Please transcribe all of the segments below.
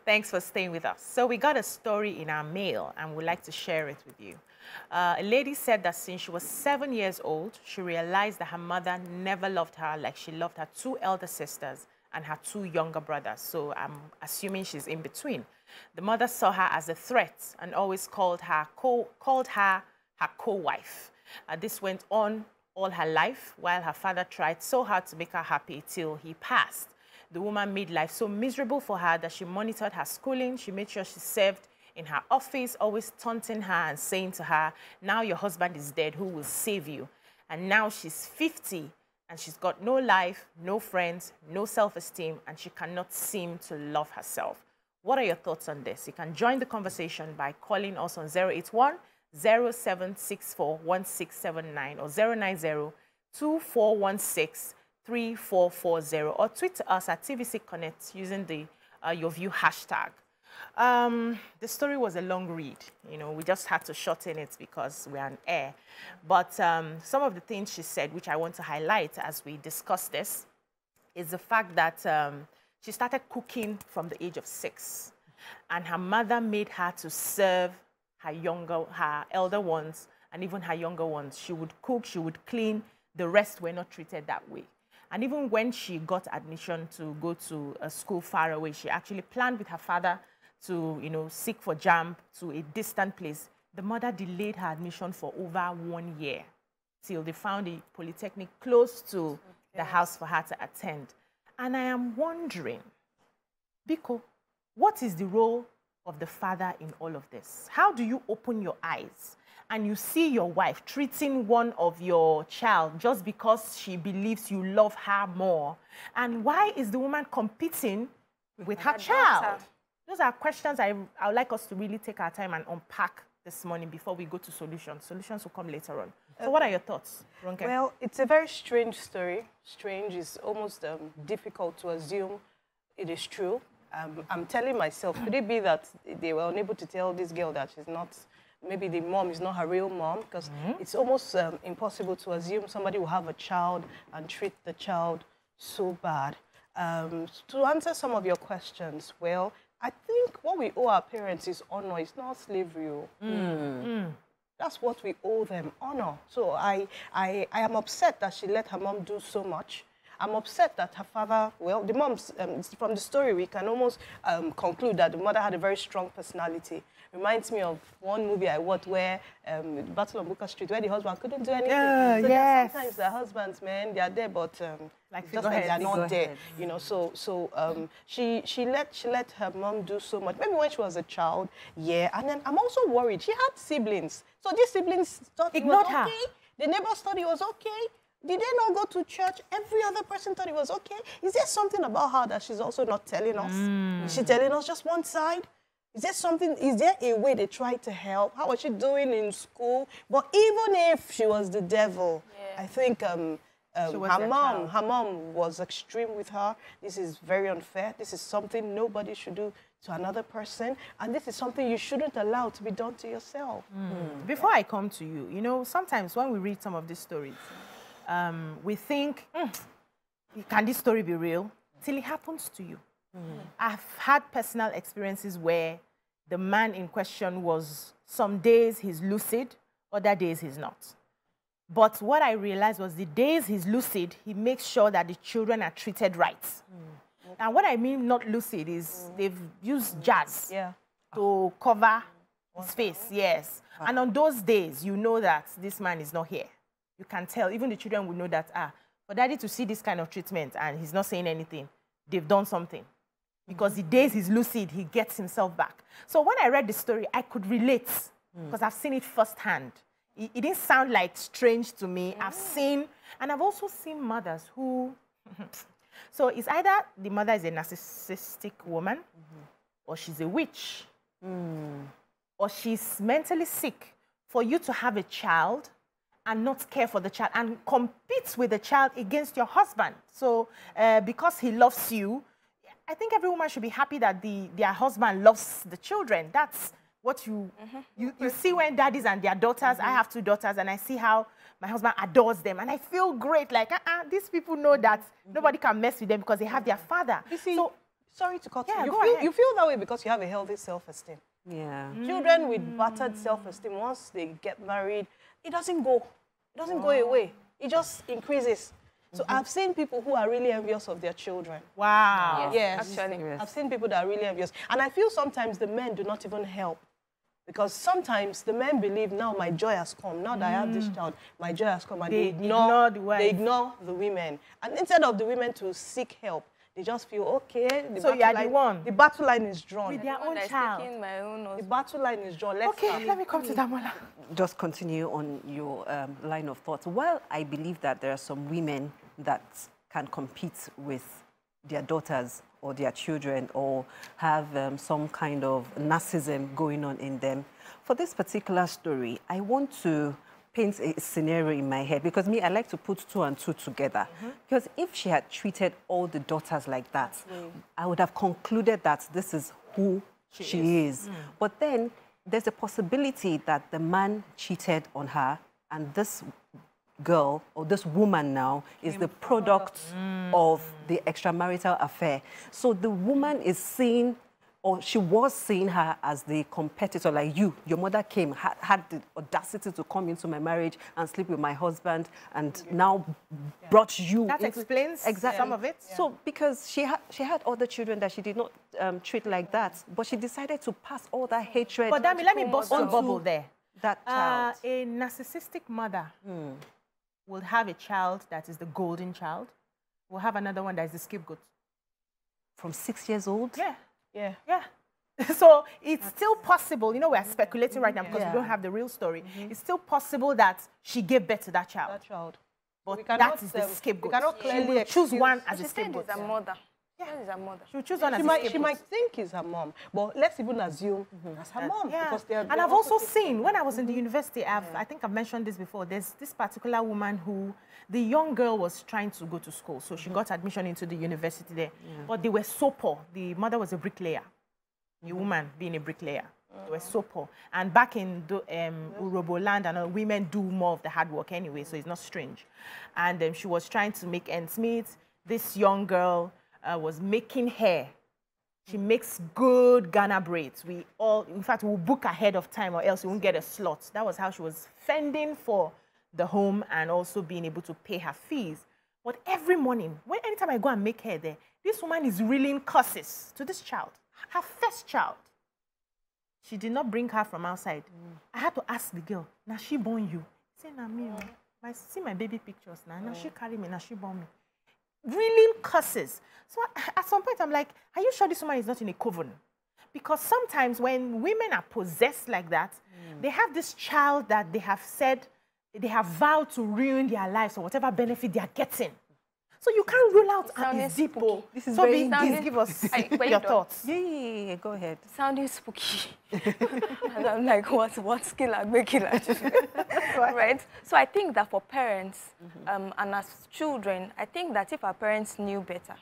Thanks for staying with us. So we got a story in our mail and we'd like to share it with you. A lady said that since she was 7 years old, she realized that her mother never loved her like she loved her 2 elder sisters and her 2 younger brothers. So I'm assuming she's in between. The mother saw her as a threat and always called her her co-wife. This went on all her life while her father tried so hard to make her happy till he passed. The woman made life so miserable for her that she monitored her schooling. She made sure she served in her office, always taunting her and saying to her, now your husband is dead, who will save you? And now she's 50 and she's got no life, no friends, no self-esteem, and she cannot seem to love herself. What are your thoughts on this? You can join the conversation by calling us on 081 0764 1679 or 090 2416 3440 or tweet to us at TVC Connect using the Your View hashtag. The story was a long read. You know, we just had to shorten it because we're on air. But some of the things she said, which I want to highlight as we discuss this, is the fact that she started cooking from the age of 6. And her mother made her to serve her elder ones, and even her younger ones. She would cook, she would clean. The rest were not treated that way. And even when she got admission to go to a school far away, she actually planned with her father to, you know, seek for JAMB to a distant place. The mother delayed her admission for over 1 year till they found a polytechnic close to the house for her to attend. And I am wondering, Biko, what is the role of the father in all of this? How do you open your eyes and you see your wife treating one of your child just because she believes you love her more? And why is the woman competing with her child? Those are questions I would like us to really take our time and unpack this morning before we go to solutions. Solutions will come later on. So what are your thoughts, Ronke? Well, it's a very strange story. Strange is almost difficult to assume it is true. I'm telling myself, could it be that they were unable to tell this girl that she's not, maybe the mom is not her real mom? Because it's almost impossible to assume somebody will have a child and treat the child so bad. To answer some of your questions, well, I think what we owe our parents is honor. It's not slavery. That's what we owe them, honor. So I am upset that she let her mom do so much. I'm upset that her father, well, the mom's, from the story, we can almost conclude that the mother had a very strong personality. Reminds me of one movie I watched where, the Battle on Booker Street, where the husband couldn't do anything. So yes. Sometimes the husbands, man, they are there, but like just like they are not there. You know, so she let her mom do so much. Maybe when she was a child, yeah. And then I'm also worried. She had siblings. So these siblings thought it was okay. The neighbors thought it was okay. Did they not go to church? Every other person thought it was okay. Is there something about her that she's also not telling us? Is she telling us just one side? Is there something, is there a way they tried to help? How was she doing in school? But even if she was the devil, I think her mom was extreme with her. This is very unfair. This is something nobody should do to another person. And this is something you shouldn't allow to be done to yourself. Before I come to you, you know, sometimes when we read some of these stories, we think, can this story be real? Till it happens to you. I've had personal experiences where the man in question was, some days he's lucid, other days he's not. But what I realized was the days he's lucid, he makes sure that the children are treated right. And what I mean not lucid is they've used jazz to cover his face, yes. And on those days, you know that this man is not here. You can tell, even the children will know that, for daddy to see this kind of treatment and he's not saying anything, they've done something. Because the days he's lucid, he gets himself back. So when I read the story, I could relate, because I've seen it firsthand. It didn't sound like strange to me. I've seen, and I've also seen mothers who, so it's either the mother is a narcissistic woman, or she's a witch, or she's mentally sick. For you to have a child and not care for the child and compete with the child against your husband. So because he loves you, I think every woman should be happy that their husband loves the children. That's what you see when daddies and their daughters. I have 2 daughters, and I see how my husband adores them. And I feel great, like, these people know that nobody can mess with them because they have their father. You see, so sorry to cut Yeah, you. go ahead. You feel that way because you have a healthy self-esteem. Yeah. Children with battered self-esteem, once they get married, it doesn't go. It doesn't go away. It just increases. So I've seen people who are really envious of their children. Wow. Yes, actually. I've seen people that are really envious. And I feel sometimes the men do not even help. Because sometimes the men believe, now my joy has come. Now that I have this child, my joy has come. And They ignore the wife. they ignore the women. And instead of the women to seek help, they just feel, okay, So you are the one. The battle line is drawn. With their The one own that is child. taking my own The husband. battle line is drawn. Let's Okay, start. let me come to Damola. Just continue on your line of thought. Well, I believe that there are some women that can compete with their daughters or their children or have some kind of narcissism going on in them. For this particular story, I want to paint a scenario in my head because me, I like to put two and two together. Because if she had treated all the daughters like that, I would have concluded that this is who she is. But then there's a possibility that the man cheated on her and this girl or this woman now is the product of the extramarital affair. So the woman is seen, or she was seeing her as the competitor, like you. Your mother came, had the audacity to come into my marriage and sleep with my husband, and now brought you. That explains some of it. So because she had other children that she did not treat like that, but she decided to pass all that hatred. But Dami, let me bust your bubble there. That child. A narcissistic mother will have a child that is the golden child. Will have another one that is the scapegoat. From 6 years old? Yeah. Yeah. Yeah. So it's still possible, you know, we're speculating right now because we don't have the real story. It's still possible that she gave birth to that child. That child. But We cannot, that is the scapegoat. we cannot She clearly will choose excuse- one as She a said scapegoat. it's her mother. She said it's her mother. She will choose one as a She scapegoat. might think it's her mom, but let's even assume that's her mom. Yeah. Because they are, And I've also seen, when I was in the university, I think I've mentioned this before, there's this particular woman who, the young girl was trying to go to school. So she got admission into the university there. But they were so poor. The mother was a bricklayer. The woman being a bricklayer. They were so poor. And back in Urobo land, and women do more of the hard work anyway, so it's not strange. And she was trying to make ends meet. This young girl was making hair. She makes good Ghana braids. We all, in fact, we'll book ahead of time or else we won't get a slot. That was how she was fending for the home and also being able to pay her fees. But every morning, anytime I go and make hair there, this woman is reeling curses to this child, her first child. She did not bring her from outside. I had to ask the girl, now she born you? Say, now me, see my baby pictures now. Now she carry me, now she born me. Reeling curses. So at some point, I'm like, are you sure this woman is not in a coven? Because sometimes when women are possessed like that, they have this child that they have said, they have vowed to ruin their lives or whatever benefit they are getting. So you can't rule out Sounding and deep. spooky. This is So very please give us Were you your done? thoughts. Yeah, go ahead. Sounding spooky. And I'm like, what skill I make it right? So I think that for parents and as children, I think that if our parents knew better,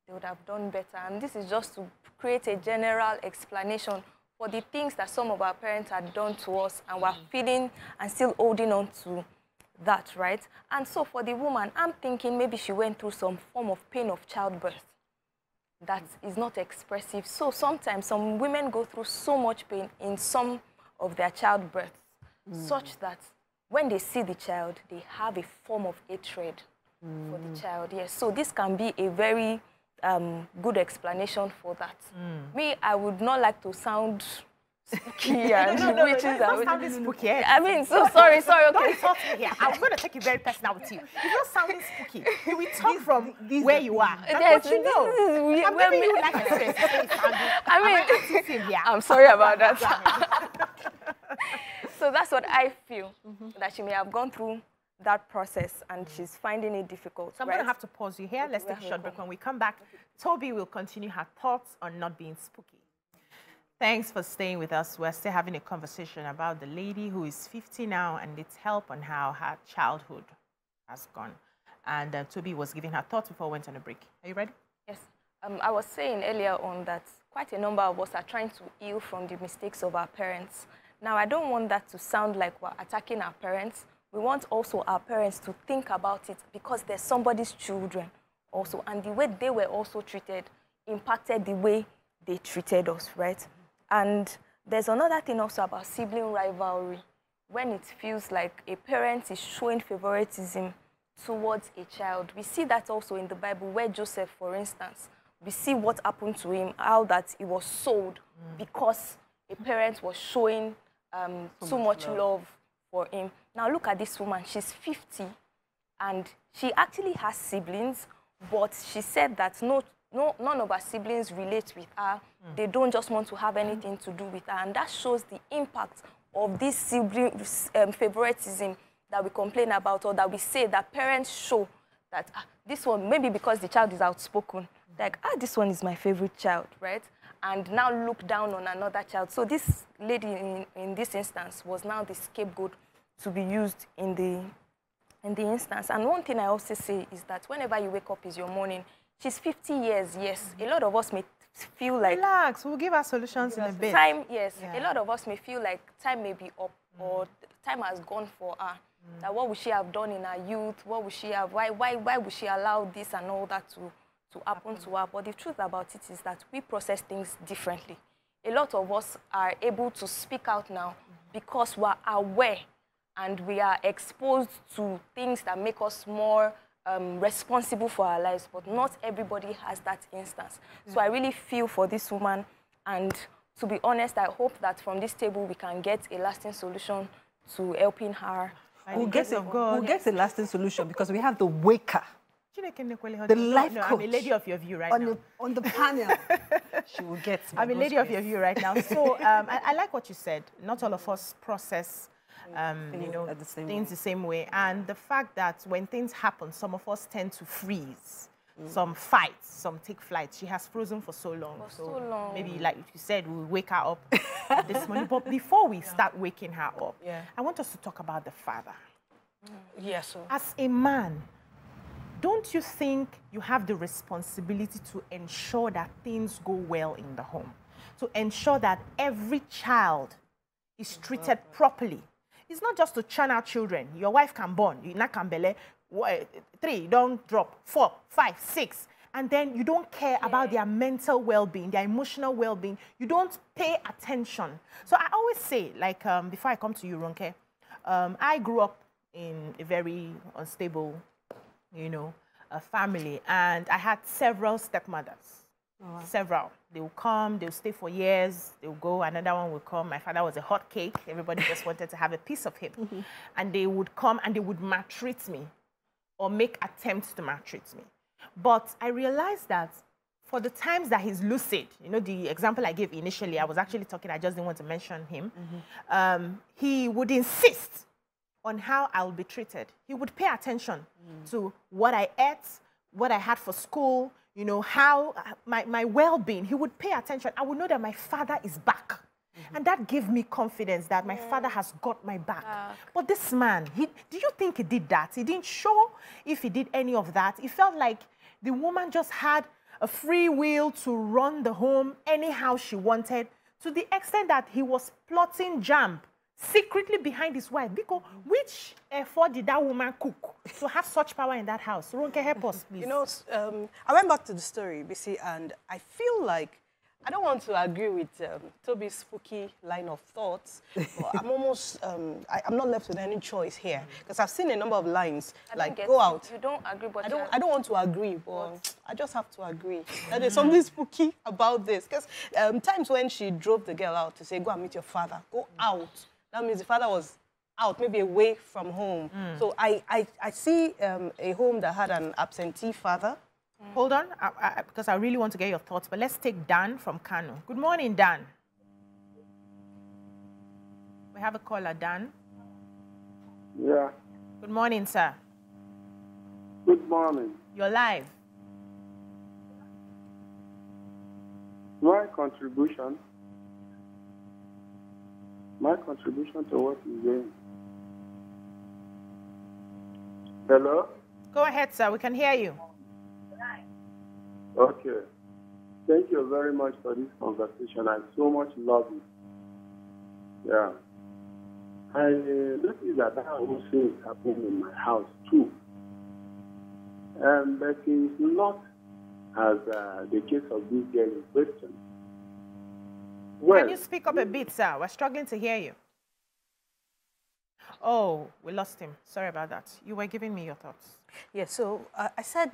they would have done better. And this is just to create a general explanation for the things that some of our parents had done to us and we're feeling and still holding on to that, right? And so for the woman, I'm thinking maybe she went through some form of pain of childbirth that is not expressive. So sometimes some women go through so much pain in some of their childbirth, such that when they see the child, they have a form of hatred for the child. Yes, so this can be a very good explanation for that. Me, I would not like to sound spooky and witches. Don't sound spooky. I mean, so sorry, okay. Don't insult me here. I'm going to take it very personal with you. It's not sounding spooky. We talk from where you are. That's what you know. I'm giving you life experience. I'm sorry about that. So that's what I feel, that she may have gone through that process and she's finding it difficult. So I'm going to have to pause you here. Let's take a short break. When we come back, Toby will continue her thoughts on not being spooky. Thanks for staying with us. We're still having a conversation about the lady who is 50 now and needs help on how her childhood has gone. And Toby was giving her thoughts before we went on a break. Are you ready? Yes. I was saying earlier on that quite a number of us are trying to heal from the mistakes of our parents. Now, I don't want that to sound like we're attacking our parents. We want also our parents to think about it because they're somebody's children also. And the way they were also treated impacted the way they treated us, right? And there's another thing also about sibling rivalry, when it feels like a parent is showing favoritism towards a child. We see that also in the Bible, where Joseph, for instance, we see what happened to him, how that he was sold because a parent was showing so much love for him. Now look at this woman, she's 50, and she actually has siblings, but she said that none of her siblings relate with her. They don't just want to have anything to do with her, and that shows the impact of this sibling favoritism that we complain about, or that we say that parents show that this one, maybe because the child is outspoken, like, this one is my favorite child, right? And now look down on another child. So this lady in this instance was now the scapegoat to be used in the instance. And one thing I also say is that whenever you wake up is your morning, she's 50 years, yes. A lot of us may feel like... Relax, we'll give her solutions in a bit. Time, yes. Yeah. A lot of us may feel like time may be up or time has gone for her. That what would she have done in her youth? What would she have... Why would she allow this and all that to happen to her? But the truth about it is that we process things differently. A lot of us are able to speak out now because we're aware and we are exposed to things that make us more responsible for our lives, but not everybody has that instance. So I really feel for this woman, and to be honest, I hope that from this table we can get a lasting solution to helping her. We'll get a lasting solution because we have the waker. The life coach. I'm a lady of your view right now. On the panel, she will get. I'm a lady of your view right now. So I like what you said. Not all of us process, things the same way. And the fact that when things happen, some of us tend to freeze. Some fight, some take flight. She has frozen for so long. Maybe, like you said, we'll wake her up this morning. But before we start waking her up, I want us to talk about the father. Yes, sir. As a man, don't you think you have the responsibility to ensure that things go well in the home? To ensure that every child is treated properly. It's not just to churn out children. Your wife can born, you not can bele, 3, don't drop, 4, 5, 6. And then you don't care about their mental well-being, their emotional well-being. You don't pay attention. So I always say, like, before I come to you, Ronke, I grew up in a very unstable, family, and I had several stepmothers. Several. They will come, they'll stay for years, they'll go, another one will come. My father was a hot cake. Everybody just wanted to have a piece of him. And they would come and they would maltreat me or make attempts to maltreat me. But I realized that for the times that he's lucid, the example I gave initially, I was actually talking, I just didn't want to mention him. He would insist on how I'll be treated. He would pay attention to what I ate, what I had for school, how my well-being. He would pay attention. I would know that my father is back. And that gave me confidence that my father has got my back. But this man, do you think he did that? He didn't show if he did any of that. It felt like the woman just had a free will to run the home anyhow she wanted, to the extent that he was plotting jam secretly behind his wife. Because which effort did that woman cook to have such power in that house? Ronke, help us, please. I went back to the story, BC, and I feel like I don't want to agree with Toby's spooky line of thoughts, but I'm almost, I'm not left with any choice here, because I've seen a number of lines, like, go out. You don't agree, but I don't want to agree, but I just have to agree that there's something spooky about this. Because times when she drove the girl out to say, go and meet your father, go out, that means the father was out, maybe away from home. So I see a home that had an absentee father. Hold on, because I really want to get your thoughts, but let's take Dan from Kano. Good morning, Dan. We have a caller, Dan. Yeah. Good morning, sir. Good morning. You're live. My contribution to what you're doing. Hello? Go ahead, sir. We can hear you. Okay. Thank you very much for this conversation. I so much love it. Yeah. I noticed that also is happening in my house too. But it's not as the case of this girl in question. Well, can you speak up a bit, sir? We're struggling to hear you. Oh, we lost him. Sorry about that. You were giving me your thoughts. Yeah, so I said,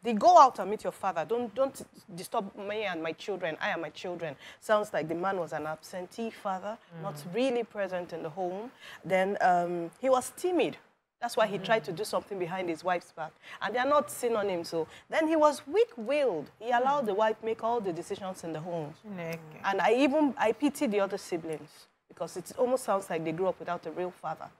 they go out and meet your father. Don't disturb me and my children. I and my children. Sounds like the man was an absentee father, not really present in the home. Then he was timid. That's why he tried to do something behind his wife's back. And they're not seen on him. So then he was weak-willed. He allowed the wife make all the decisions in the home. And I pity the other siblings, because it almost sounds like they grew up without a real father.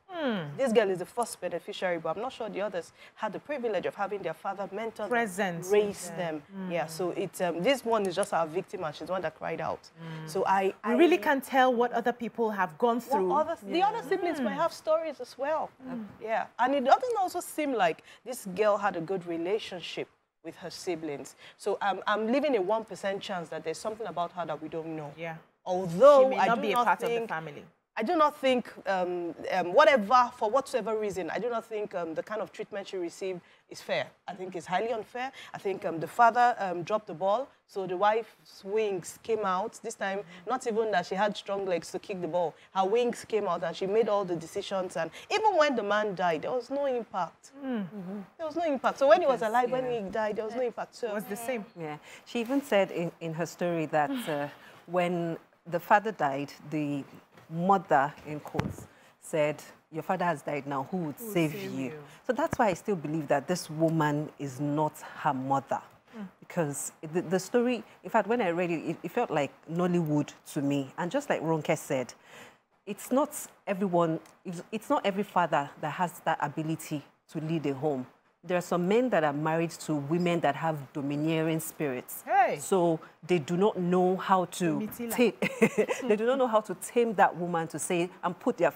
This girl is the first beneficiary, but I'm not sure the others had the privilege of having their father mentor them, raise them. Yeah, so this one is just our victim, and she's the one that cried out. So I really can't tell what other people have gone through. The other siblings might have stories as well. Yeah, and it doesn't also seem like this girl had a good relationship with her siblings. So I'm leaving a 1% chance that there's something about her that we don't know. Yeah. Although she may not be a part of the family. I do not think, for whatsoever reason, I do not think the kind of treatment she received is fair. I think it's highly unfair. I think the father dropped the ball, so the wife's wings came out. This time, not even that she had strong legs to kick the ball. Her wings came out and she made all the decisions. And even when the man died, there was no impact. There was no impact. So when he was alive, when he died, there was no impact. So it was the same. Yeah. She even said in her story that when the father died, the mother, in quotes, said, your father has died now, who would save you? So that's why I still believe that this woman is not her mother. Because the story, in fact, when I read it, it felt like Nollywood to me. And just like Ronke said, it's not everyone, it's not every father that has that ability to lead a home. There are some men that are married to women that have domineering spirits. Hey. So they do not know how to tame, they do not know how to tame that woman to say and put their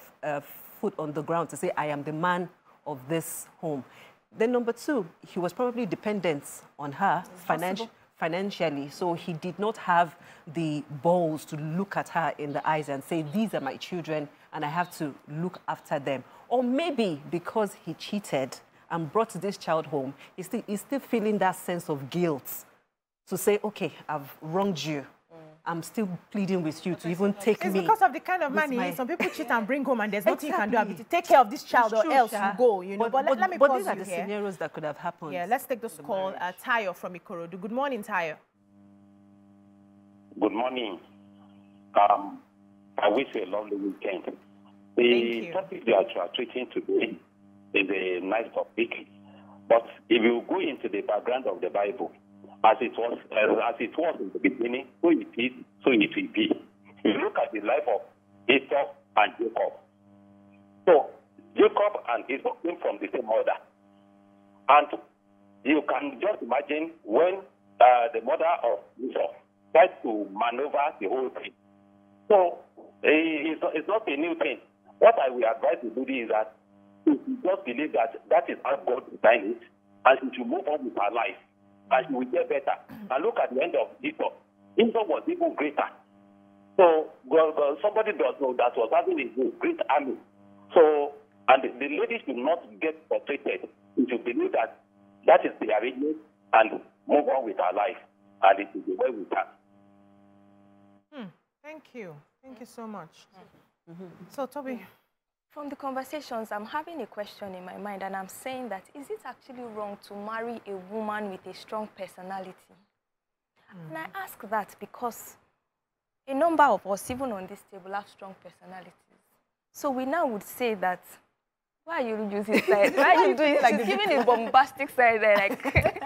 foot on the ground to say, I am the man of this home. Then number two, he was probably dependent on her financially. So he did not have the balls to look at her in the eyes and say, these are my children and I have to look after them. Or maybe because he cheated and brought this child home, he's still feeling that sense of guilt to say, okay, I've wronged you. I'm still pleading with you to even take me. It's because of the kind of money. Some people cheat and bring home and there's nothing you can do about it. Take care of this child or else you go, you know. But let me pause these are the here. scenarios that could have happened. Yeah, let's take this call. Tayo from Ikorodu. Good morning, Tayo. Good morning. I wish you a lovely weekend. The topic that you are treating today is a nice topic, but if you go into the background of the Bible, as it was in the beginning, so it is, so it will be. You look at the life of Esau and Jacob. So Jacob and Esau came from the same mother, and you can just imagine when the mother of Esau tried to maneuver the whole thing. So it's not a new thing. What I will advise you to do is that you just believe that that is how God designed it, and she should move on with her life, and she will get better. And look at the end of Esau. Esau was even greater. So somebody does know that was having a great army. So, and the lady should not get frustrated. She should believe that that is the arrangement and move on with her life, and it is the way we can. Thank you. Thank you so much. So, Toby. From the conversations, I'm having a question in my mind, and I'm saying that, is it actually wrong to marry a woman with a strong personality? And I ask that because a number of us, even on this table, have strong personalities. So we now would say that, why are you using side? Why are you doing it like giving a bombastic side there? Like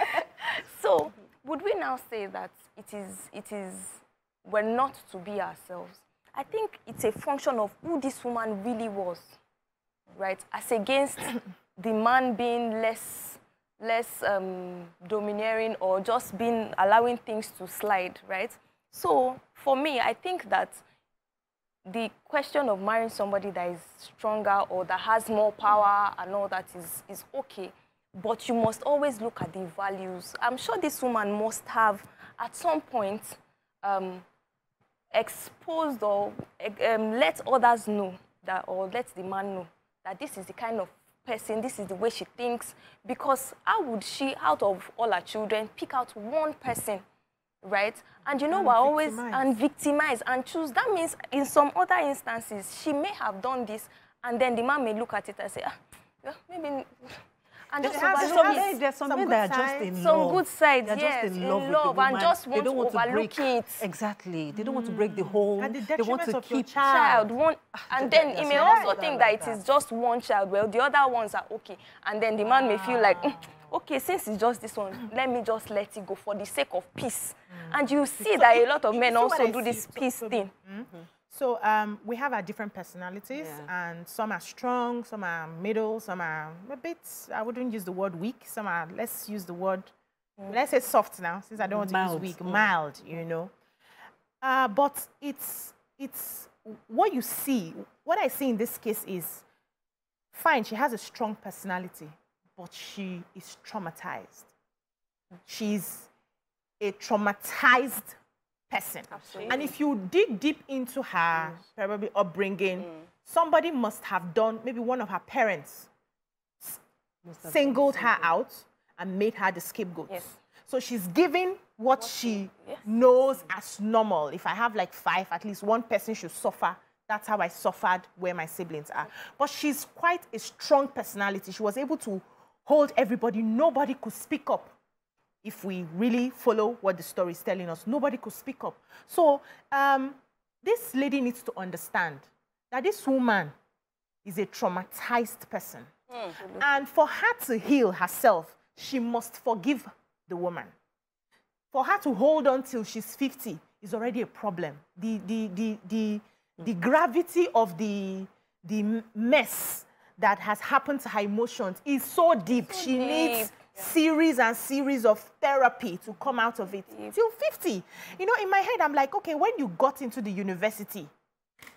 so would we now say that we're not to be ourselves? I think it's a function of who this woman really was, right? As against the man being less domineering or just allowing things to slide, right? So for me, I think that the question of marrying somebody that is stronger or that has more power and all that is okay, but you must always look at the values. I'm sure this woman must have, at some point, exposed or let others know that, or let the man know that this is the kind of person, this is the way she thinks. Because how would she, out of all her children, pick out one person, right? And you know, we're always victimize and choose. That means in some other instances, she may have done this, and then the man may look at it and say, yeah, maybe. And just there's some men that are just in love. Some good sides, yes, in love and just want to overlook it. Exactly. They don't want to break the home. And the they want to keep child. And then he may also think that it is just one child. Well, the other ones are okay. And then the man may feel like, okay, since it's just this one, let me just let it go for the sake of peace. And you see that a lot of men also do this peace thing. So we have our different personalities, and some are strong, some are middle, some are a bit, I wouldn't use the word weak, some are, let's use the word, let's say soft now, since I don't want to use weak, mild, you know. But it's what you see, what I see in this case is, fine, she has a strong personality, but she is traumatized. She's a traumatized person. Absolutely. And if you dig deep into her probably upbringing, somebody must have done, maybe one of her parents singled her out and made her the scapegoat. Yes. So she's giving what she knows as normal. If I have like 5, at least one person should suffer. That's how I suffered where my siblings are. But she's quite a strong personality. She was able to hold everybody. Nobody could speak up. If we really follow what the story is telling us, nobody could speak up. So this lady needs to understand that this woman is a traumatized person. And for her to heal herself, she must forgive the woman. For her to hold on till she's 50 is already a problem. The gravity of the mess that has happened to her emotions is so deep. She needs series and series of therapy to come out of it till 50. You know, in my head, I'm like, okay, when you got into the university,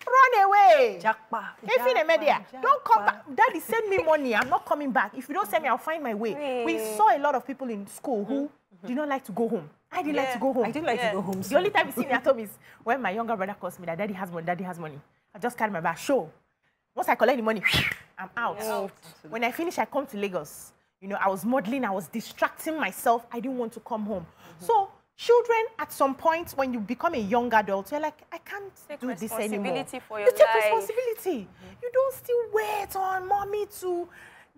run away. Don't come back. Daddy, send me money. I'm not coming back. If you don't send me, I'll find my way. We saw a lot of people in school who did not like to go home. I didn't like to go home. I didn't like to go home. The only time you see me at home is when my younger brother calls me that daddy has money, daddy has money. I just carry my bag, show. Once I collect the money, I'm out. When I finish, I come to Lagos. You know, I was modeling, I was distracting myself. I didn't want to come home. So children, at some point, when you become a young adult, you're like, I can't do this anymore. For your you take responsibility. You don't still wait on mommy to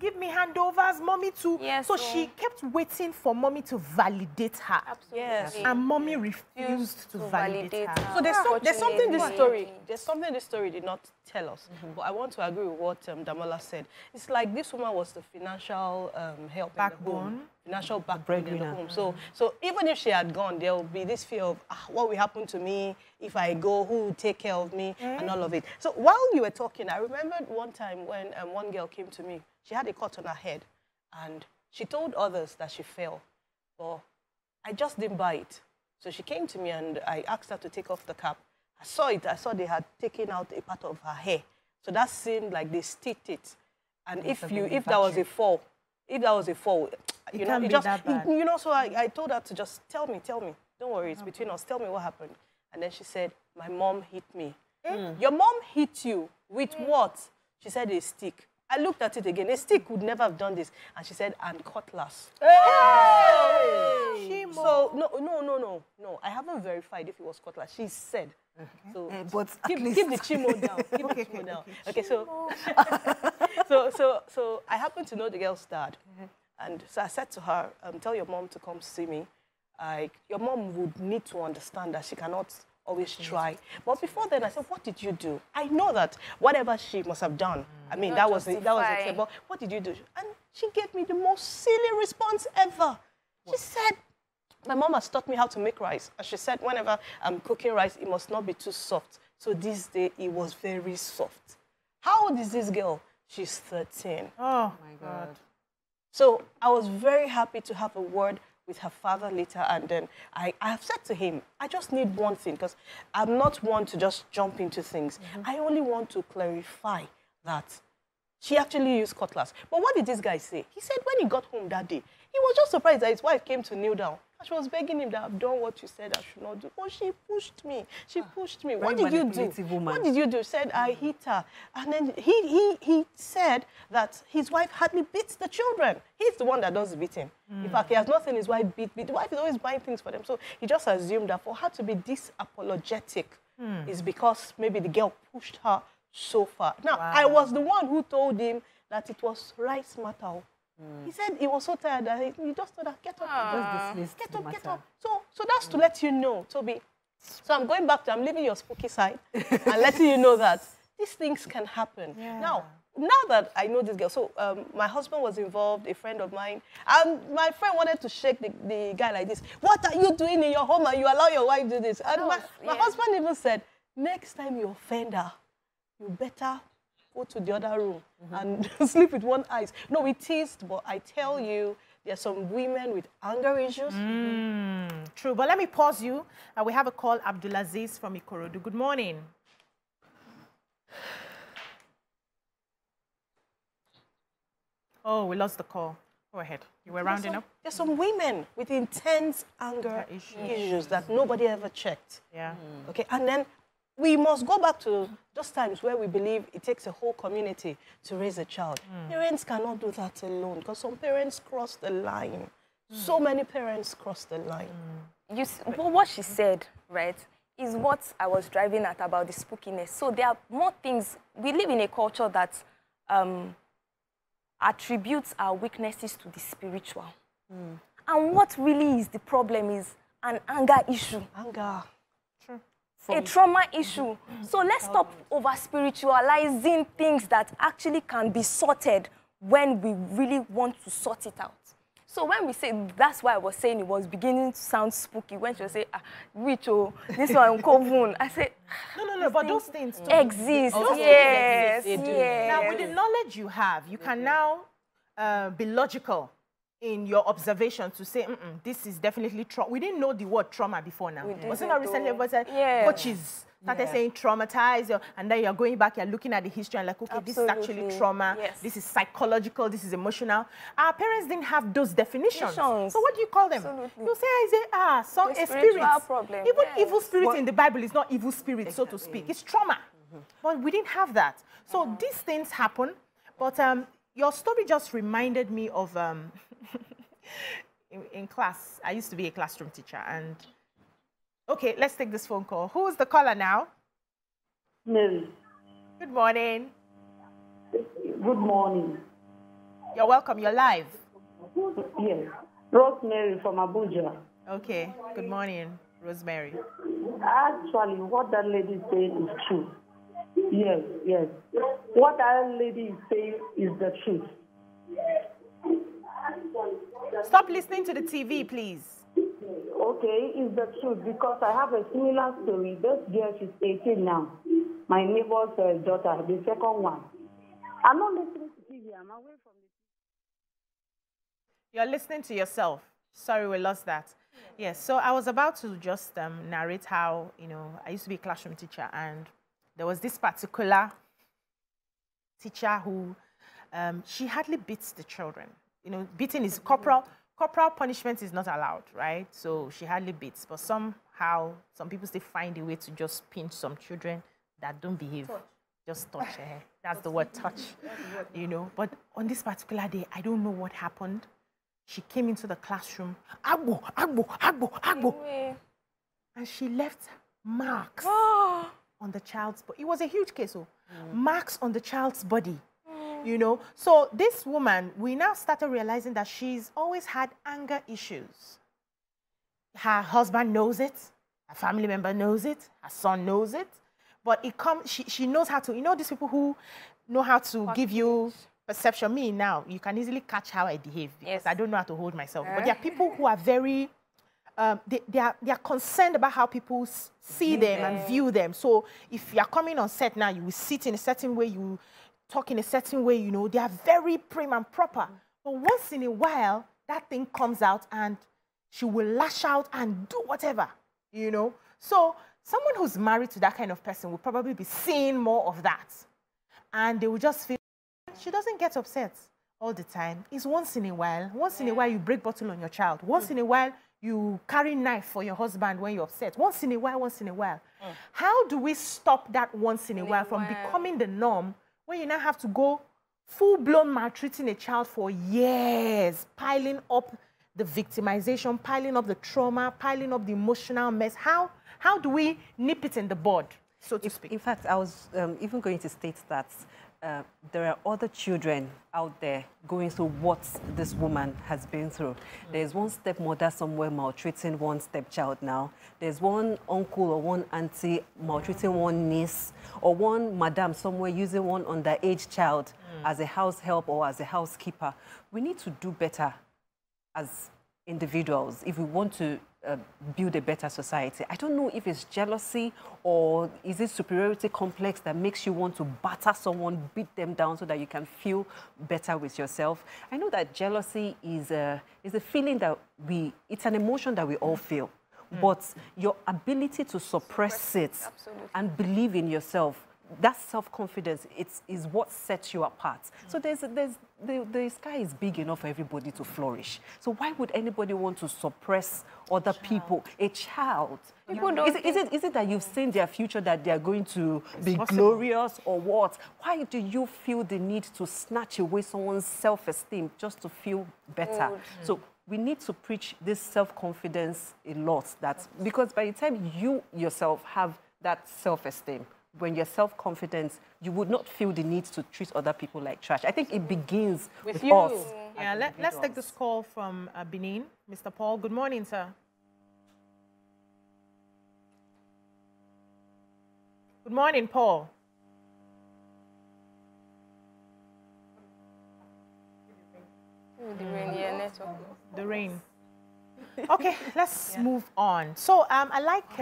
give me handovers, mommy to... So she kept waiting for mommy to validate her. Absolutely. And mommy refused to validate her. So there's something this story did not tell us. But I want to agree with what Damola said. It's like this woman was the financial help in the home. Financial backbone in the home. So even if she had gone, there will be this fear of what will happen to me if I go, who will take care of me, and all of it. So while you were talking, I remembered one time when one girl came to me. She had a cut on her head, and she told others that she fell. But I just didn't buy it. So she came to me, and I asked her to take off the cap. I saw it. I saw they had taken out a part of her hair. So that seemed like they stitched it. And if that was a fall, you know, it just, you know, so I told her to just tell me. Don't worry, it's between us. Tell me what happened. And then she said, my mom hit me. Your mom hit you with what? She said, a stick. I looked at it again. A stick would never have done this. And she said, and cutlass. Hey! So, no. I haven't verified if it was cutlass. She said. So, but keep the chimo down. Keep the chimo down. Okay, so I happen to know the girl's dad. And so I said to her, tell your mom to come see me. Your mom would need to understand that she cannot always try. But before then, I said, what did you do? I know that whatever she must have done, I mean, that was it. But what did you do? And she gave me the most silly response ever. She said, my mom has taught me how to make rice. And she said, whenever I'm cooking rice, it must not be too soft. So this day, it was very soft. How old is this girl? She's 13. Oh, my God. So I was very happy to have a word with her father later, and then I have said to him, I just need one thing, because I'm not one to just jump into things. I only want to clarify that she actually used cutlass. But what did this guy say? He said when he got home that day, he was just surprised that his wife came to kneel down She was begging him that I've done what you said I should not do. But she pushed me. She pushed me. What did you do? What did you do? Said I hit her. And then he said that his wife hardly beats the children. He's the one that does the beating. In fact, he has not seen his wife beat. The wife is always buying things for them. So he just assumed that for her to be this apologetic is because maybe the girl pushed her so far. Now, I was the one who told him that it was rice matter. He said he was so tired that he just told her, get up. Get up. So that's to let you know, Toby. So I'm going back to, I'm leaving your spooky side and letting you know that these things can happen. Now that I know this girl, so my husband was involved, a friend of mine, and my friend wanted to shake the guy like this. What are you doing in your home and you allow your wife to do this? And my husband even said, next time you offend her, you better go to the other room and sleep with one eye. No, we teased, but I tell you, there's some women with anger issues. True, but let me pause you. We have a call, Abdulaziz from Ikorodu. Good morning. Oh, we lost the call. Go ahead. You were rounding up? There's some women with intense anger issues that nobody ever checked. Yeah. Okay, and then we must go back to those times where we believe it takes a whole community to raise a child. Parents cannot do that alone because some parents cross the line. So many parents cross the line. Well, what she said, right, is what I was driving at about the spookiness. So there are more things. We live in a culture that attributes our weaknesses to the spiritual. And what really is the problem is an anger issue. Anger. A trauma issue. So let's stop over-spiritualizing things that actually can be sorted when we really want to sort it out. So when we say, that's why I was saying it was beginning to sound spooky. When she was saying, which, this one, Kovun, I said, no, but those things exist. Yes. Now, with the knowledge you have, you can now be logical in your observation to say, this is definitely trauma. We didn't know the word trauma before now. Was it not recently everybody said, coaches started saying traumatized, and then you're going back, you're looking at the history and like, okay, this is actually trauma, this is psychological, this is emotional. Our parents didn't have those definitions. So what do you call them? You say, some spirits. Even evil spirit in the Bible is not evil spirit, so to speak. It's trauma. But we didn't have that. So these things happen. But your story just reminded me of... in class, I used to be a classroom teacher, and okay, let's take this phone call. Who is the caller now? Mary. Good morning. Good morning. You're welcome. You're live. Yes. Rosemary from Abuja. Okay. Good morning, Rosemary. Actually, what that lady said is true. Yes. What that lady is saying is the truth. Stop listening to the TV, please. Okay, it's the truth because I have a similar story. This girl, she's 18 now. My neighbor's daughter, the second one. I'm not listening to TV. I'm away from the TV. You're listening to yourself. Sorry, we lost that. Yes, so I was about to just narrate how, I used to be a classroom teacher, and there was this particular teacher who, she hardly beats the children. Beating is corporal punishment is not allowed, right? So she hardly beats, but somehow some people still find a way to just pinch some children that don't behave. Just touch her hair. That's the word, touch. But on this particular day, I don't know what happened. She came into the classroom, agbo, and she left marks on the child's body. It was a huge case, marks on the child's body. So this woman, we now started realizing that she's always had anger issues. Her husband knows it, her family member knows it, her son knows it, but she knows how to, these people who know how to give you perception. Me now, you can easily catch how I behave because I don't know how to hold myself. But there are people who are very, they are concerned about how people see them and view them. So if you're coming on set now, you will sit in a certain way, you talk in a certain way, they are very prim and proper. But once in a while, that thing comes out and she will lash out and do whatever, So someone who's married to that kind of person will probably be seeing more of that. And they will just feel, she doesn't get upset all the time. It's once in a while. Once in a while, you break bottle on your child. Once in a while, you carry knife for your husband when you're upset. Once in a while, once in a while. How do we stop that once in a while from becoming the norm when you now have to go full-blown maltreating a child for years, piling up the victimization, piling up the trauma, piling up the emotional mess? How do we nip it in the bud, so to speak? In fact, I was even going to state that there are other children out there going through what this woman has been through. There's one stepmother somewhere maltreating one stepchild now. There's one uncle or one auntie maltreating one niece, or one madam somewhere using one underage child as a house help or as a housekeeper. We need to do better as individuals if we want to build a better society. I don't know if it's jealousy or is it superiority complex that makes you want to batter someone, beat them down so that you can feel better with yourself. I know that jealousy is a feeling that it's an emotion that we all feel, but your ability to suppress it and believe in yourself, that self-confidence is what sets you apart. So the sky is big enough for everybody to flourish. So why would anybody want to suppress other people? A child. Is it that you've seen their future, that they are going to be glorious or what? Why do you feel the need to snatch away someone's self-esteem just to feel better? So we need to preach this self-confidence a lot. Because by the time you yourself have that self-esteem, when you're self-confident, you would not feel the need to treat other people like trash. I think it begins with us. Yeah, let's take this call from Benin. Mr. Paul, good morning, sir. Good morning, Paul. The rain. Okay, let's move on. So I like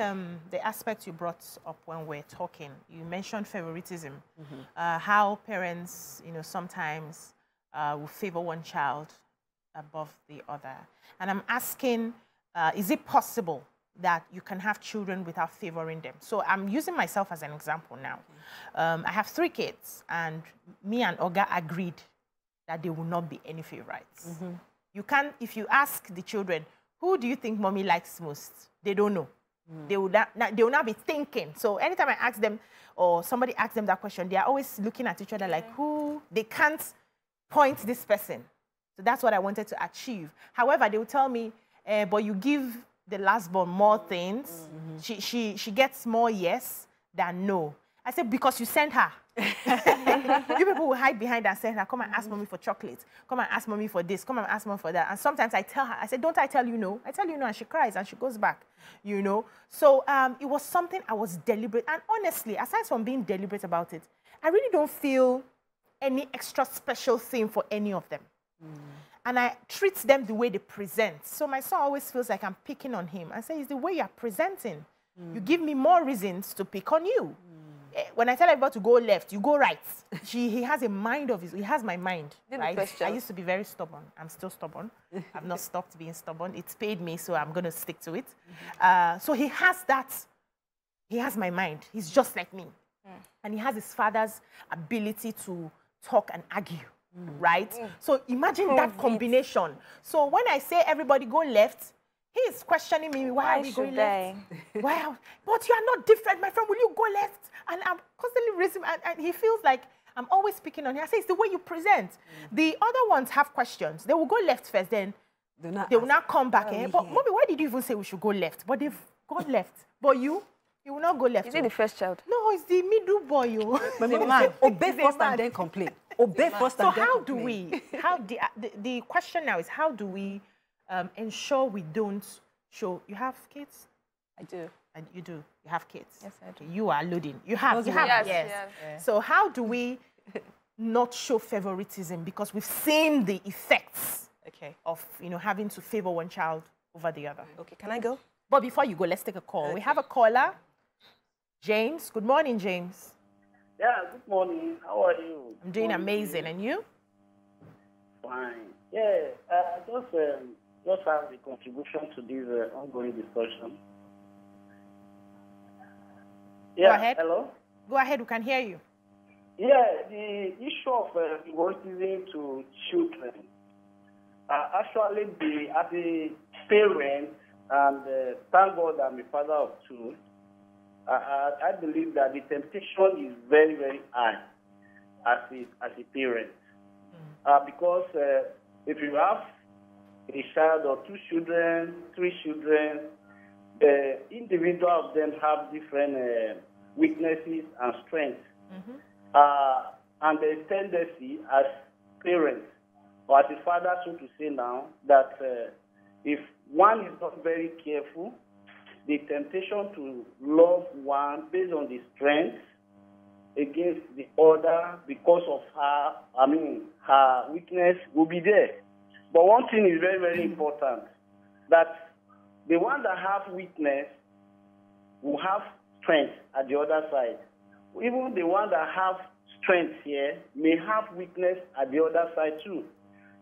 the aspect you brought up when we're talking. You mentioned favoritism, how parents, sometimes will favor one child above the other. And I'm asking, is it possible that you can have children without favoring them? So I'm using myself as an example now. I have 3 kids, and me and Oga agreed that there will not be any favorites. You can, if you ask the children, who do you think mommy likes most? They don't know. They will not be thinking. So anytime I ask them, or somebody asks them that question, they are always looking at each other like, who? They can't point this person. So that's what I wanted to achieve. However, they will tell me, but you give the last born more things. She gets more yes than no. I said, because you sent her. You people will hide behind and send her, come and ask mommy for chocolate. Come and ask mommy for this. Come and ask mommy for that. And sometimes I tell her, I said, don't I tell you no? I tell you no, and she cries and she goes back, So it was something I was deliberate. And honestly, aside from being deliberate about it, I really don't feel any extra special thing for any of them. And I treat them the way they present. So my son always feels like I'm picking on him. I say, it's the way you're presenting. You give me more reasons to pick on you. When I tell everybody to go left, you go right. He has a mind of his, he has my mind, right? I used to be very stubborn. I'm still stubborn. I've not stopped being stubborn. It's paid me, so I'm going to stick to it. So he has that, he has my mind. He's just like me. And he has his father's ability to talk and argue, right? So imagine that combination. So when I say everybody go left, he is questioning me, why are we going left? Why? But you are not different, my friend. Will you go left? And I'm constantly raising, and he feels like I'm always picking on him. I say, it's the way you present. The other ones have questions. They will go left first, then they will not come back. But mommy, why did you even say we should go left? But they've gone left. But you will not go left. Is it the first child? No, it's the middle boy. You. Obey first and then complain. Obey first and then complain. So how do we? The question now is, how do we ensure we don't show? You have kids? I do. And you do. You have kids. Yes, I do. You are loading. You have. Yes. So how do we not show favoritism? Because we've seen the effects of having to favor one child over the other. Okay, can I go? But before you go, let's take a call. We have a caller. James. Good morning, James. Yeah, good morning. How are you? I'm doing amazing. And you? Fine. Yeah, just have a contribution to this ongoing discussion. Yeah, go ahead. Hello? Go ahead, we can hear you. Yeah, the issue of favoritism to children. Actually, as a parent, And thank God I'm a father of two. I believe that the temptation is very, very high as a parent. Because if you have a child or 2 children, 3 children, the individual of them have different weaknesses and strengths. And there is tendency as parents, or as a father, so to say now, that if one is not very careful, the temptation to love one based on the strength against the other because of her weakness will be there. But one thing is very, very important, that the one that have weakness will have strength at the other side. Even the one that have strength here may have weakness at the other side too.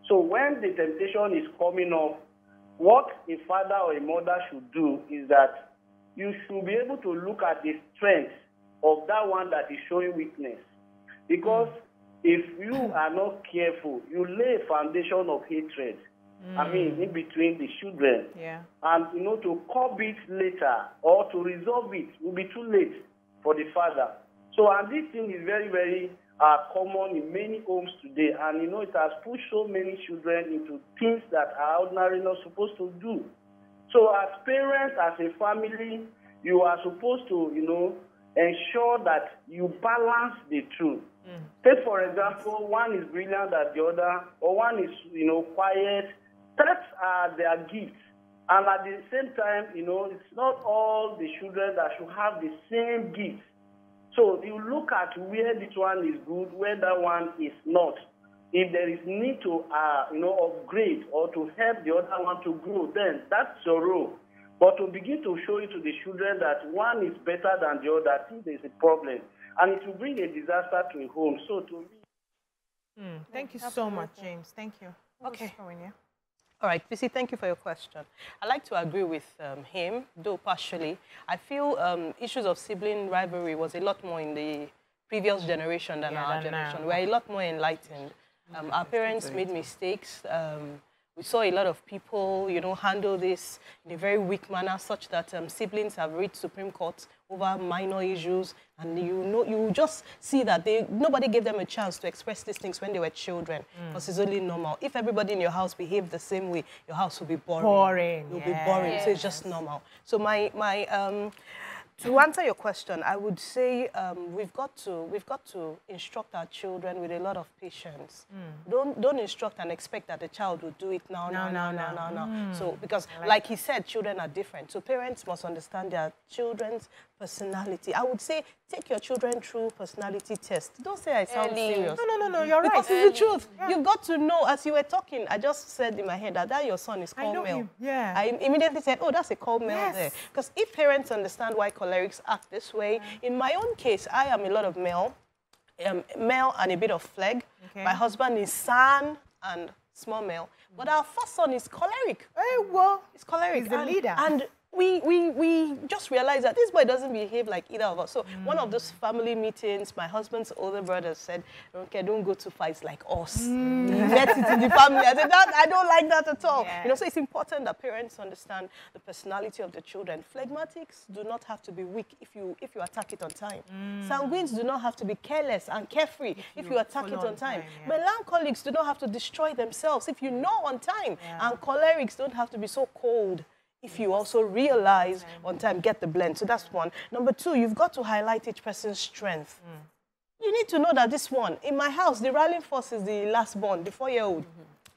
So when the temptation is coming up, what a father or a mother should do is that you should be able to look at the strength of that one that is showing weakness. Because if you are not careful, you lay a foundation of hatred, in between the children. Yeah. And, to curb it later or to resolve it will be too late for the father. So, and this thing is very, very common in many homes today. And, it has pushed so many children into things that are ordinarily not supposed to do. So, as parents, as a family, you are supposed to, ensure that you balance the two. Take, for example, one is brilliant than the other, or one is, quiet. That are their gifts. And at the same time, it's not all the children that should have the same gifts. So you look at where this one is good, where that one is not. If there is need to, upgrade or to help the other one to grow, then that's your role. But to begin to show it to the children that one is better than the other, I think there's a problem. And it will bring a disaster to a home. So to me... Thank you so much, James. Thank you. Okay. Yeah. All right, PC, thank you for your question. I like to agree with him, though partially. I feel issues of sibling rivalry was a lot more in the previous generation than our generation. We're a lot more enlightened. Our parents made mistakes. We saw a lot of people, handle this in a very weak manner, such that siblings have reached Supreme Court over minor issues, and you just see that nobody gave them a chance to express these things when they were children, because it's only normal. If everybody in your house behaved the same way, your house will be boring. It will be boring, so it's just normal. So to answer your question, I would say we've got to instruct our children with a lot of patience. Don't instruct and expect that the child will do it now. So because, like he said, children are different. So parents must understand their children's personality. I would say take your children through personality tests. Don't say I sound serious. No, you're right. Because it's the truth. Yeah. You've got to know, as you were talking, I just said in my head that your son is called male. Yeah. I immediately said, oh, that's a called male there. Because if parents understand why cholerics act this way, in my own case, I am a lot of male and a bit of phleg. Okay. My husband is san and small male. But our first son is choleric. Hey, well, he's choleric. He's the leader. And we just realized that this boy doesn't behave like either of us. So one of those family meetings, my husband's older brother said, okay, don't go to fights like us. Let it in the family. I said, I don't like that at all. Yeah. So it's important that parents understand the personality of the children. Phlegmatics do not have to be weak if you attack it on time. Sanguines do not have to be careless and carefree if you attack it on time. Melancholics do not have to destroy themselves if you know on time. Yeah. And cholerics don't have to be so cold if you also realize on time, get the blend. So that's one. Number two, you've got to highlight each person's strength. You need to know that this one, in my house, the rallying force is the last born, the 4-year-old.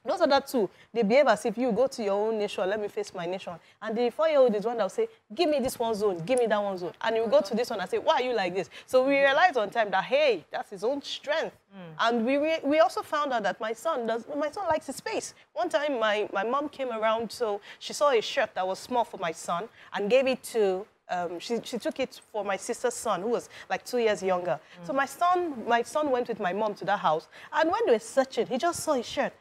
Those other two, they behave as if you go to your own nation, let me face my nation. And the 4-year-old is one that will say, give me this one zone, give me that one zone. And you go to this one and say, why are you like this? So we realized on time that, hey, that's his own strength. And we also found out that my son likes his space. One time, my mom came around, so she saw a shirt that was small for my son and gave it to she took it for my sister's son, who was like 2 years younger. So my son went with my mom to that house. And when they were searching, he just saw his shirt.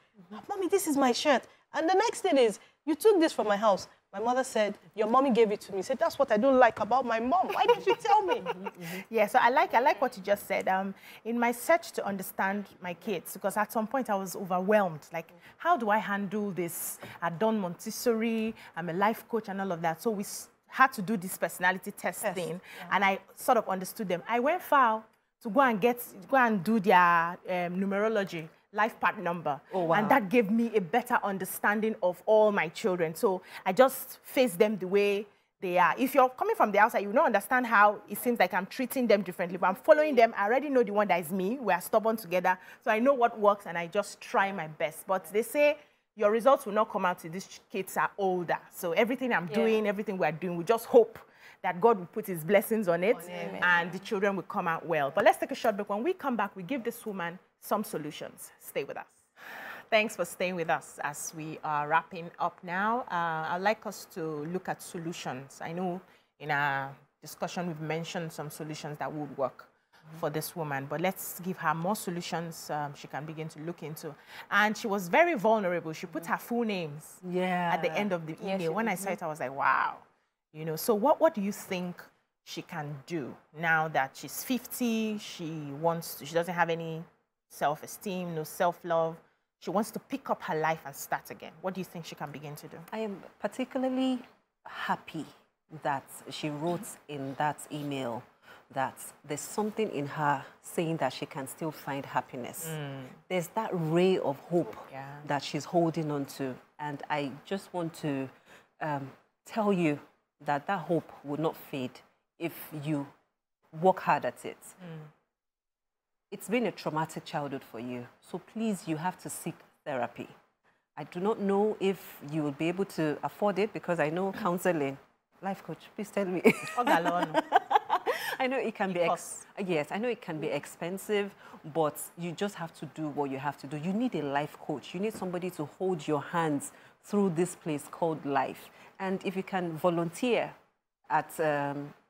Mommy, this is my shirt. And the next thing is, you took this from my house. My mother said, your mommy gave it to me. He said, that's what I don't like about my mom. Why did you tell me? Yeah, so I like what you just said. In my search to understand my kids, because at some point I was overwhelmed. Like, how do I handle this? I'd done Montessori, I'm a life coach and all of that. So we had to do this personality testing, and I sort of understood them. I went far to go and do their numerology, life part number. Oh, wow. And that gave me a better understanding of all my children. So I just face them the way they are. If you're coming from the outside, you don't understand how it seems like I'm treating them differently, but I'm following them. I already know the one that is me. We are stubborn together. So I know what works, and I just try my best. But they say your results will not come out till these kids are older. So everything I'm doing, everything we're doing, we just hope that God will put his blessings on it, and the children will come out well. But let's take a short break. When we come back, we give this woman some solutions. Stay with us. Thanks for staying with us as we are wrapping up now. I'd like us to look at solutions. I know in our discussion we've mentioned some solutions that would work for this woman, but let's give her more solutions she can begin to look into. And she was very vulnerable. She put her full names at the end of the email. When I saw it, I was like, wow. You know, so what do you think she can do now that she's 50? She doesn't have any self-esteem, no self-love. She wants to pick up her life and start again. What do you think she can begin to do? I am particularly happy that she wrote in that email that there's something in her saying that she can still find happiness. There's that ray of hope that she's holding on to. And I just want to tell you that hope will not fade if you work hard at it. It's been a traumatic childhood for you, so please, you have to seek therapy. I do not know if you will be able to afford it, because I know counseling. Life coach, please tell me. I know it can be I know it can be expensive, but you just have to do what you have to do. You need a life coach. You need somebody to hold your hands through this place called life. And if you can volunteer at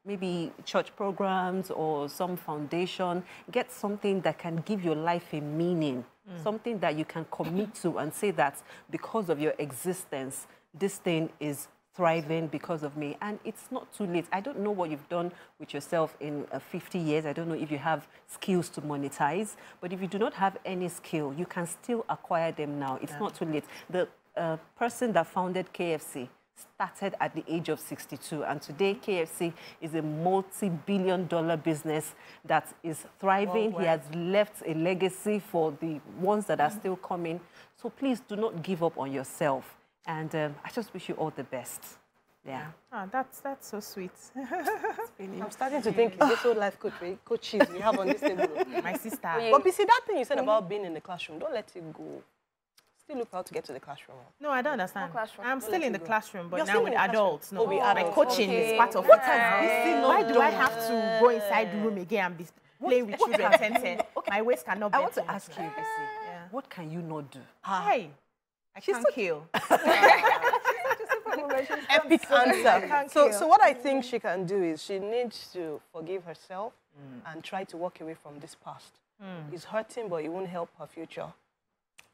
maybe church programs or some foundation, get something that can give your life a meaning, something that you can commit to and say that because of your existence, this thing is thriving because of me. And it's not too late. I don't know what you've done with yourself in 50 years. I don't know if you have skills to monetize, but if you do not have any skill, you can still acquire them now. It's not too late. The person that founded KFC started at the age of 62, and today KFC is a multi-billion-dollar business that is thriving. He has left a legacy for the ones that are still coming. So please do not give up on yourself. And I just wish you all the best. Yeah. Oh, that's so sweet. I'm starting to think, is this all life coaches we have on this table? My sister. But you see, that thing you said about being in the classroom, don't let it go. Still look how to get to the classroom. No, I don't understand. I'm still in the classroom, but You're now with adults. No, my coaching is part of it. Why do I have to go inside the room again and be playing with children 10-10? My waist cannot be. I want to ask you, what can you not do? Hey, I can't kill. Epic answer. So what I think she can do is she needs to forgive herself and try to walk away from this past. It's hurting, but it won't help her future.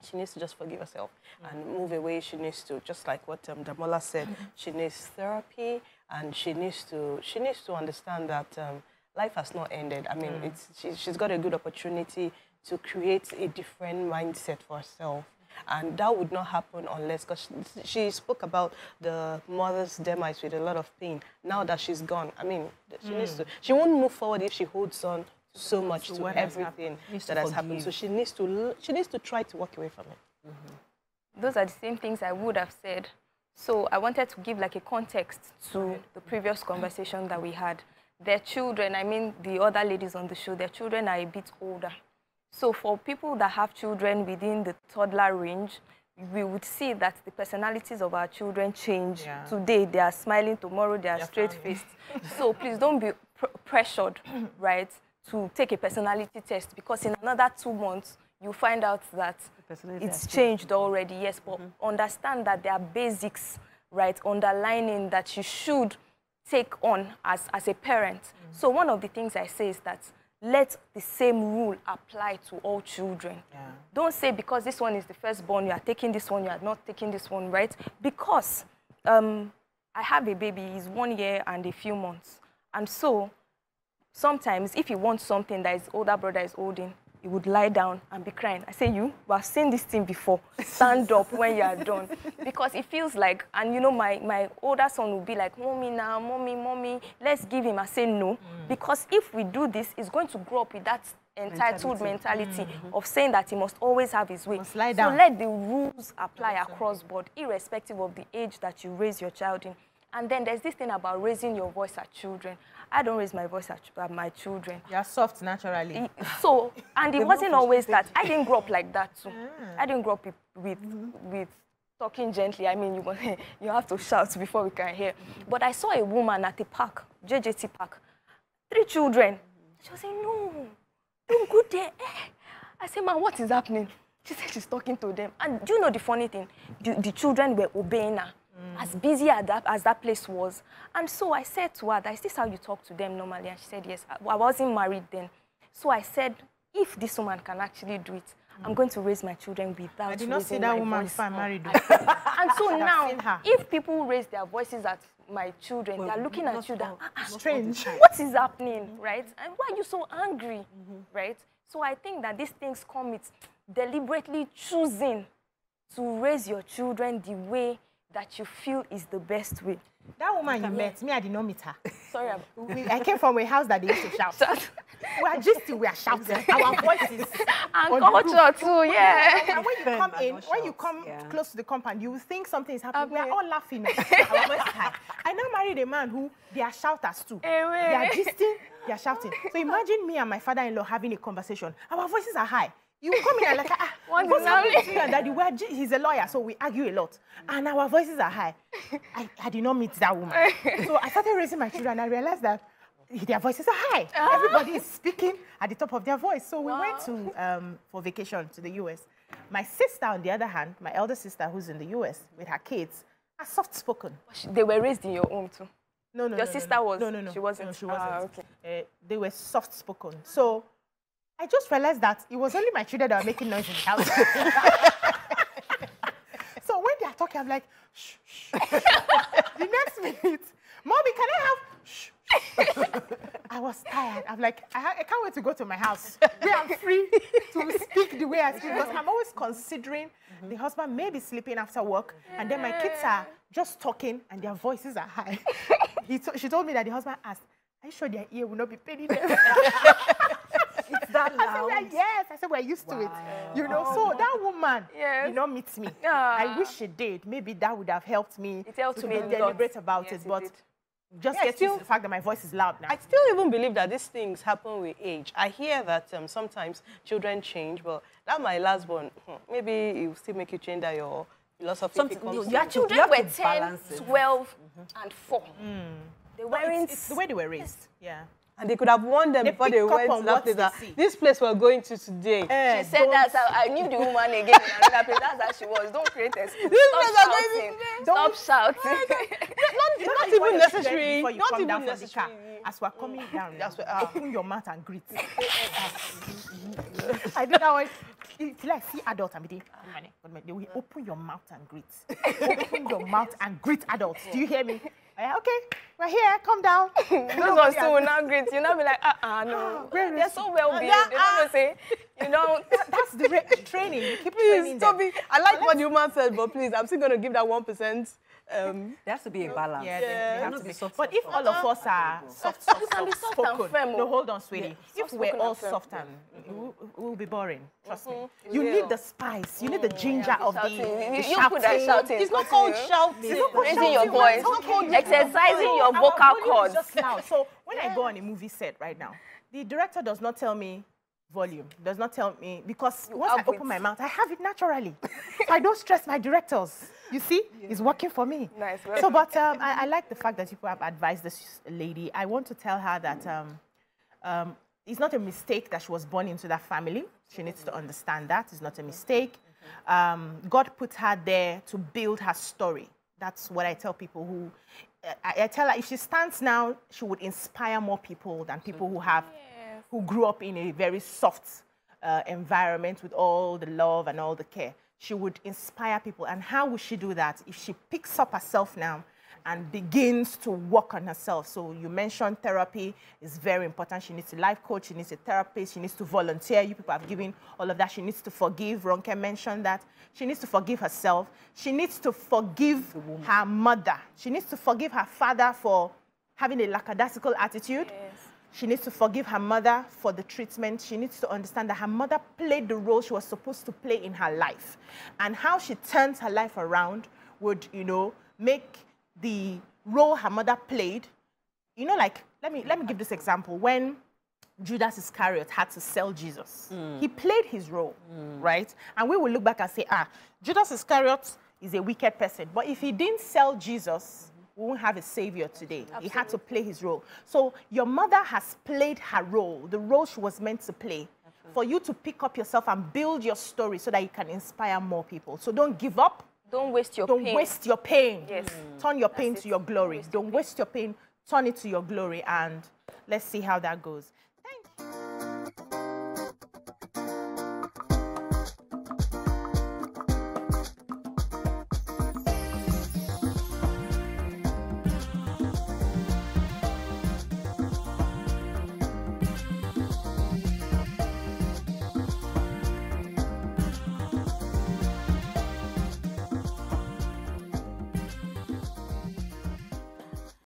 She needs to just forgive herself and move away. She needs to, just like what Damola said, she needs therapy, and she needs to understand that life has not ended. I mean, she's got a good opportunity to create a different mindset for herself. And that would not happen unless, because she spoke about the mother's demise with a lot of pain. Now that she's gone, I mean, she won't move forward if she holds on so much to everything that has happened. So she needs to try to walk away from it. Those are the same things I would have said. So I wanted to give like a context to the previous conversation that we had. Their children, I mean the other ladies on the show, their children are a bit older. So for people that have children within the toddler range, we would see that the personalities of our children change. Today they are smiling, tomorrow they are straight-faced. So please don't be pressured, right, to take a personality test, because in another 2 months, you find out that it's changed already, yes, but understand that there are basics, right, underlining that you should take on as a parent. So one of the things I say is that let the same rule apply to all children. Don't say because this one is the firstborn, you are taking this one, you are not taking this one, right? Because I have a baby, he's 1 year and a few months. And so, sometimes if he wants something that his older brother is holding, he would lie down and be crying. I say, you have seen this thing before. Stand up when you are done. Because it feels like, and you know, my older son will be like, mommy now, mommy, let's give him. I say no. Because if we do this, he's going to grow up with that entitled mentality of saying that he must always have his way. Must lie down. So let the rules apply across board, irrespective of the age that you raise your child in. And then there's this thing about raising your voice at children. I don't raise my voice at my children. You're soft naturally. So, and it wasn't always that. I didn't grow up like that too. I didn't grow up with talking gently. I mean, you have to shout before we can hear. But I saw a woman at the park, JJT Park, 3 children. She was saying, no, don't go there. I said, man, what is happening? She said she's talking to them. And do you know the funny thing? The children were obeying her. As busy as that place was. And so I said to her, is this how you talk to them normally? And she said, yes. I wasn't married then. So I said, if this woman can actually do it, I'm going to raise my children without I did not see that woman before I married. And so now, if people raise their voices at my children, they're looking at you that, strange. What is happening, right? And why are you so angry, right? So I think that these things come with deliberately choosing to raise your children the way that you feel is the best way. That woman you met, me, I did not meet her. Sorry. I came from a house that they used to shout. We are shouting. Our voices. And culture too, yeah. And when you come in, when you come close to the compound, you will think something is happening. We are all laughing. Our voices high. I now married a man who, they are shouters too. They are gisting, they are shouting. So imagine me and my father-in-law having a conversation. Our voices are high. You come in and like, what's happening? Daddy, he's a lawyer, so we argue a lot. And our voices are high. I did not meet that woman. So I started raising my children, and I realized that their voices are high. Everybody is speaking at the top of their voice. So we went to for vacation to the US. My sister, on the other hand, my elder sister who's in the US with her kids, are soft-spoken. They were raised in your home too? No. Your sister was? No. She wasn't? No, she wasn't. Okay. They were soft-spoken. So I just realized that it was only my children that were making noise in the house. So when they are talking, I'm like, shh, shh. The next minute, Mommy, can I have shh, shh. I was tired. I'm like, I can't wait to go to my house where I'm free to speak the way I speak, because I'm always considering the husband may be sleeping after work, and then my kids are just talking and their voices are high. She told me that the husband asked, are you sure their ear will not be paining them? It's that loud? I said, yes. I said, we're used to it. You know, so that woman did not meet me. I wish she did. Maybe that would have helped me to be deliberate about it. But just get to the fact that my voice is loud now. I still even believe that these things happen with age. I hear that sometimes children change, but that my last one, maybe it will still make you change that your philosophy. Your children were 10, 12, and 4. They weren't. It's the way they were raised. Yeah. And they could have warned them before they went to that place. This place we're going to today. She said that's how I knew the woman again in another place. That's how she was. Don't create a excuse. Stop shouting. Not even necessary. Not even necessary. As we're coming down, open your mouth and greet. I don't know. Till I see adults, they will open your mouth and greet. Open your mouth and greet adults. Do you hear me? Okay, we're here. Come down. Those ones too will not greet you. Not be like, no. They're so well behaved. They don't say, you know. That's the training. You keep training them. I like what the woman said, but please, I'm still going to give that 1%. There has to be a balance. Yeah, they have to be soft. But if all of us are soft spoken, no, hold on, sweetie. If we're all soft, and we'll be boring. Trust me. You need the spice. You need the ginger of the shouting. It's not called shouting. Raising your voice. Exercising your vocal cords. So when I go on a movie set right now, the director does not tell me volume, does not tell me, because once I open my mouth, I have it naturally. So I don't stress my directors. You see, it's working for me. Nice. So, but I like the fact that people have advised this lady. I want to tell her that it's not a mistake that she was born into that family. She needs to understand that. It's not a mistake. God put her there to build her story. That's what I tell people who... I tell her if she stands now, she would inspire more people than people who grew up in a very soft environment with all the love and all the care. She would inspire people. And how would she do that? If she picks up herself now and begins to work on herself. So you mentioned therapy is very important. She needs a life coach, she needs a therapist, she needs to volunteer. You people have given all of that. She needs to forgive. Ronke mentioned that. She needs to forgive herself. She needs to forgive her mother. She needs to forgive her father for having a lackadaisical attitude. Yes. She needs to forgive her mother for the treatment. She needs to understand that her mother played the role she was supposed to play in her life. And how she turns her life around would, you know, make the role her mother played, you know, like, let me give this example. When Judas Iscariot had to sell Jesus, he played his role, right? And we will look back and say, Judas Iscariot is a wicked person. But if he didn't sell Jesus, we won't have a savior today. Absolutely. He had to play his role. So your mother has played her role, the role she was meant to play. Absolutely. For you to pick up yourself and build your story so that you can inspire more people. So don't give up. Don't waste your pain. Don't waste your pain. Yes. Turn your pain to your glory. Don't waste your pain. Turn it to your glory. And let's see how that goes.